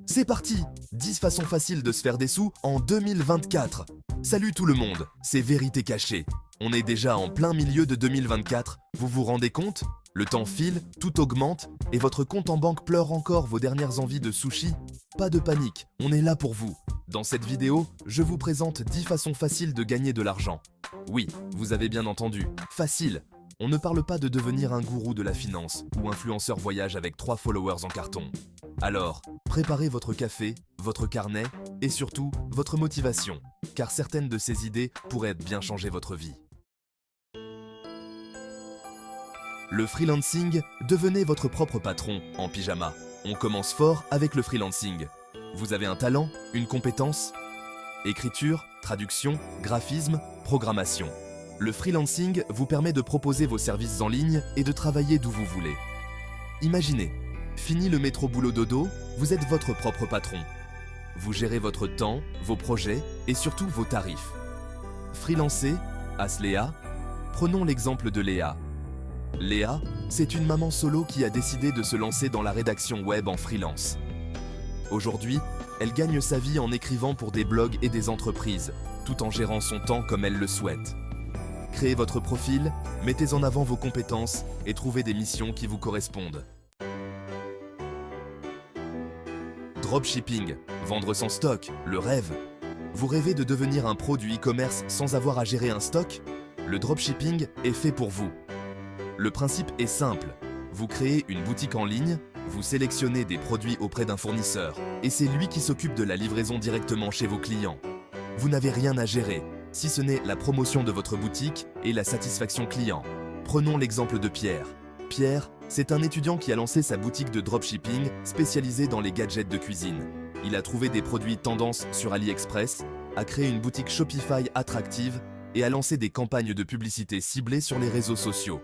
C'est parti! 10 façons faciles de se faire des sous en 2024. Salut tout le monde, c'est Vérité Cachée. On est déjà en plein milieu de 2024, vous vous rendez compte? Le temps file, tout augmente, et votre compte en banque pleure encore vos dernières envies de sushi? Pas de panique, on est là pour vous. Dans cette vidéo, je vous présente 10 façons faciles de gagner de l'argent. Oui, vous avez bien entendu, facile. On ne parle pas de devenir un gourou de la finance ou influenceur voyage avec 3 followers en carton. Alors, préparez votre café, votre carnet et surtout votre motivation, car certaines de ces idées pourraient bien changer votre vie. Le freelancing, devenez votre propre patron en pyjama. On commence fort avec le freelancing. Vous avez un talent, une compétence? Écriture, traduction, graphisme, programmation. Le freelancing vous permet de proposer vos services en ligne et de travailler d'où vous voulez. Imaginez, fini le métro boulot dodo, vous êtes votre propre patron. Vous gérez votre temps, vos projets et surtout vos tarifs. Freelancer, Asléa, prenons l'exemple de Léa. Léa, c'est une maman solo qui a décidé de se lancer dans la rédaction web en freelance. Aujourd'hui, elle gagne sa vie en écrivant pour des blogs et des entreprises, tout en gérant son temps comme elle le souhaite. Créez votre profil, mettez en avant vos compétences et trouvez des missions qui vous correspondent. Dropshipping, vendre sans stock, le rêve. Vous rêvez de devenir un pro du e-commerce sans avoir à gérer un stock? Le dropshipping est fait pour vous. Le principe est simple. Vous créez une boutique en ligne, vous sélectionnez des produits auprès d'un fournisseur et c'est lui qui s'occupe de la livraison directement chez vos clients. Vous n'avez rien à gérer, si ce n'est la promotion de votre boutique et la satisfaction client. Prenons l'exemple de Pierre. Pierre, c'est un étudiant qui a lancé sa boutique de dropshipping spécialisée dans les gadgets de cuisine. Il a trouvé des produits tendance sur AliExpress, a créé une boutique Shopify attractive et a lancé des campagnes de publicité ciblées sur les réseaux sociaux.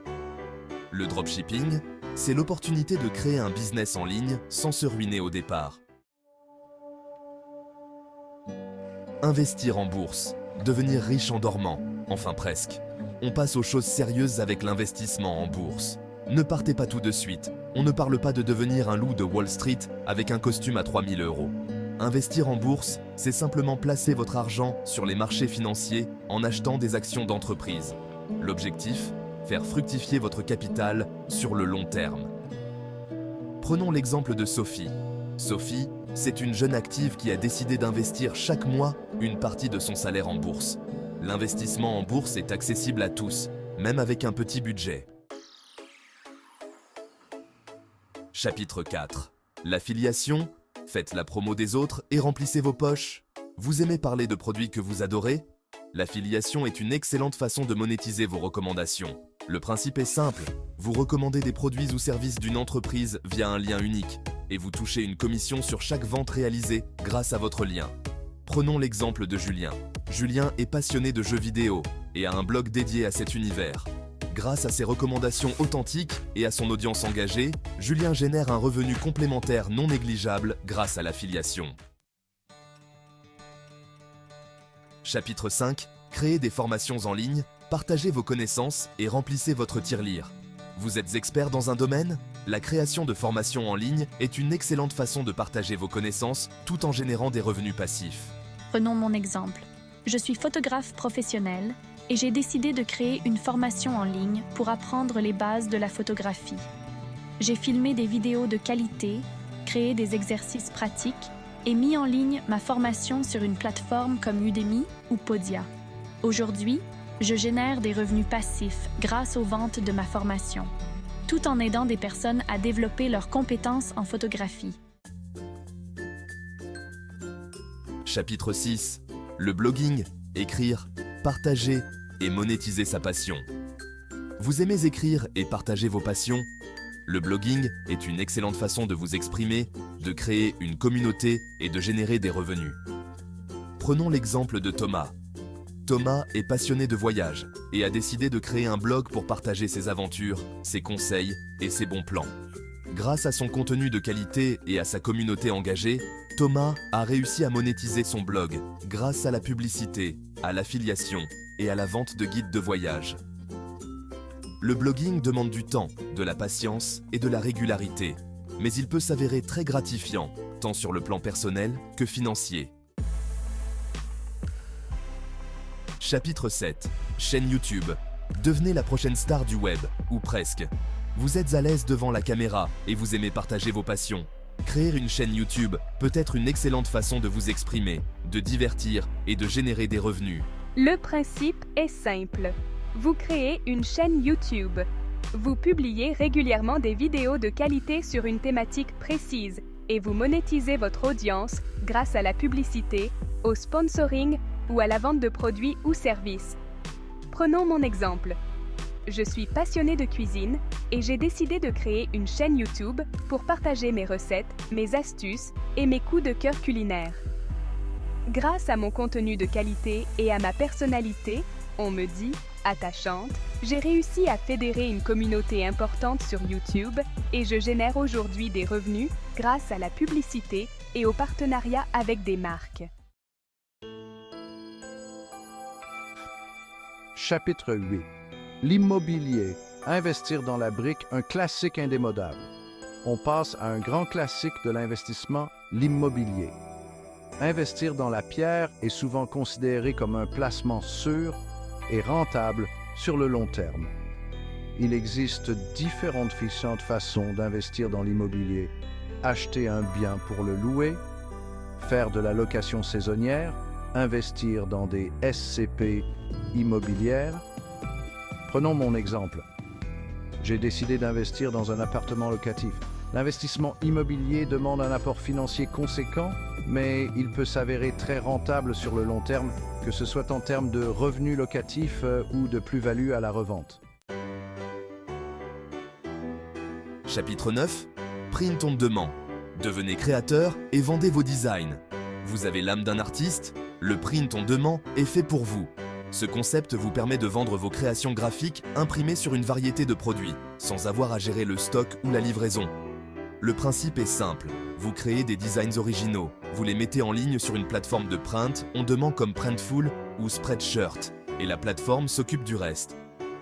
Le dropshipping, c'est l'opportunité de créer un business en ligne sans se ruiner au départ. Investir en bourse, devenir riche en dormant, enfin presque. On passe aux choses sérieuses avec l'investissement en bourse. Ne partez pas tout de suite, on ne parle pas de devenir un loup de Wall Street avec un costume à 3000 €. Investir en bourse, c'est simplement placer votre argent sur les marchés financiers en achetant des actions d'entreprise. L'objectif, faire fructifier votre capital sur le long terme. Prenons l'exemple de Sophie. Sophie, c'est une jeune active qui a décidé d'investir chaque mois une partie de son salaire en bourse. L'investissement en bourse est accessible à tous, même avec un petit budget. Chapitre 4. L'affiliation, faites la promo des autres et remplissez vos poches. Vous aimez parler de produits que vous adorez? L'affiliation est une excellente façon de monétiser vos recommandations. Le principe est simple, vous recommandez des produits ou services d'une entreprise via un lien unique et vous touchez une commission sur chaque vente réalisée grâce à votre lien. Prenons l'exemple de Julien. Julien est passionné de jeux vidéo et a un blog dédié à cet univers. Grâce à ses recommandations authentiques et à son audience engagée, Julien génère un revenu complémentaire non négligeable grâce à l'affiliation. Chapitre 5. Créez des formations en ligne, partagez vos connaissances et remplissez votre tirelire. Vous êtes expert dans un domaine? La création de formations en ligne est une excellente façon de partager vos connaissances tout en générant des revenus passifs. Prenons mon exemple. Je suis photographe professionnel et j'ai décidé de créer une formation en ligne pour apprendre les bases de la photographie. J'ai filmé des vidéos de qualité, créé des exercices pratiques et mis en ligne ma formation sur une plateforme comme Udemy ou Podia. Aujourd'hui, je génère des revenus passifs grâce aux ventes de ma formation, tout en aidant des personnes à développer leurs compétences en photographie. Chapitre 6. Le blogging, écrire, partager et monétiser sa passion. Vous aimez écrire et partager vos passions? Le blogging est une excellente façon de vous exprimer, de créer une communauté et de générer des revenus. Prenons l'exemple de Thomas. Thomas est passionné de voyage et a décidé de créer un blog pour partager ses aventures, ses conseils et ses bons plans. Grâce à son contenu de qualité et à sa communauté engagée, Thomas a réussi à monétiser son blog grâce à la publicité, à l'affiliation et à la vente de guides de voyage. Le blogging demande du temps, de la patience et de la régularité, mais il peut s'avérer très gratifiant tant sur le plan personnel que financier. Chapitre 7. Chaîne YouTube. Devenez la prochaine star du web, ou presque. Vous êtes à l'aise devant la caméra et vous aimez partager vos passions. Créer une chaîne YouTube peut être une excellente façon de vous exprimer, de divertir et de générer des revenus. Le principe est simple. Vous créez une chaîne YouTube. Vous publiez régulièrement des vidéos de qualité sur une thématique précise et vous monétisez votre audience grâce à la publicité, au sponsoring ou à la vente de produits ou services. Prenons mon exemple. Je suis passionnée de cuisine et j'ai décidé de créer une chaîne YouTube pour partager mes recettes, mes astuces et mes coups de cœur culinaires. Grâce à mon contenu de qualité et à ma personnalité, on me dit, attachante, j'ai réussi à fédérer une communauté importante sur YouTube et je génère aujourd'hui des revenus grâce à la publicité et au partenariat avec des marques. Chapitre 8. L'immobilier. Investir dans la brique, un classique indémodable. On passe à un grand classique de l'investissement, l'immobilier. Investir dans la pierre est souvent considéré comme un placement sûr et rentable sur le long terme. Il existe différentes façons d'investir dans l'immobilier. Acheter un bien pour le louer, faire de la location saisonnière, investir dans des SCP immobilières. Prenons mon exemple. J'ai décidé d'investir dans un appartement locatif. L'investissement immobilier demande un apport financier conséquent, mais il peut s'avérer très rentable sur le long terme, que ce soit en termes de revenus locatifs ou de plus-value à la revente. Chapitre 9. Print on demand. Devenez créateur et vendez vos designs. Vous avez l'âme d'un artiste? Le print on demand est fait pour vous. Ce concept vous permet de vendre vos créations graphiques imprimées sur une variété de produits, sans avoir à gérer le stock ou la livraison. Le principe est simple, vous créez des designs originaux, vous les mettez en ligne sur une plateforme de print on demand comme Printful ou Spreadshirt, et la plateforme s'occupe du reste.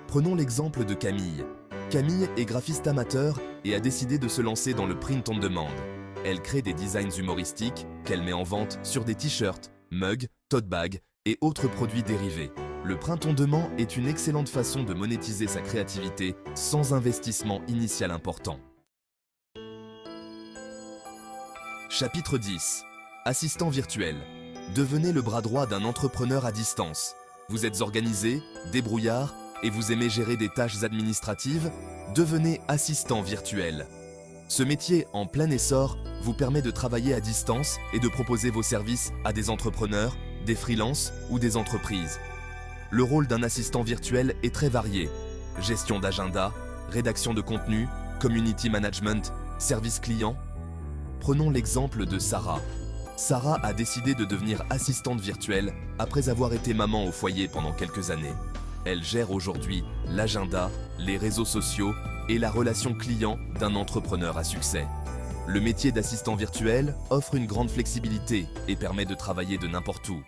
Prenons l'exemple de Camille. Camille est graphiste amateur et a décidé de se lancer dans le print on demand. Elle crée des designs humoristiques qu'elle met en vente sur des t-shirts, mugs, tote bags et autres produits dérivés. Le print on demand est une excellente façon de monétiser sa créativité sans investissement initial important. Chapitre 10. Assistant virtuel. Devenez le bras droit d'un entrepreneur à distance. Vous êtes organisé, débrouillard et vous aimez gérer des tâches administratives? Devenez assistant virtuel. Ce métier en plein essor vous permet de travailler à distance et de proposer vos services à des entrepreneurs, des freelances ou des entreprises. Le rôle d'un assistant virtuel est très varié. Gestion d'agenda, rédaction de contenu, community management, service client. Prenons l'exemple de Sarah. Sarah a décidé de devenir assistante virtuelle après avoir été maman au foyer pendant quelques années. Elle gère aujourd'hui l'agenda, les réseaux sociaux et la relation client d'un entrepreneur à succès. Le métier d'assistant virtuel offre une grande flexibilité et permet de travailler de n'importe où.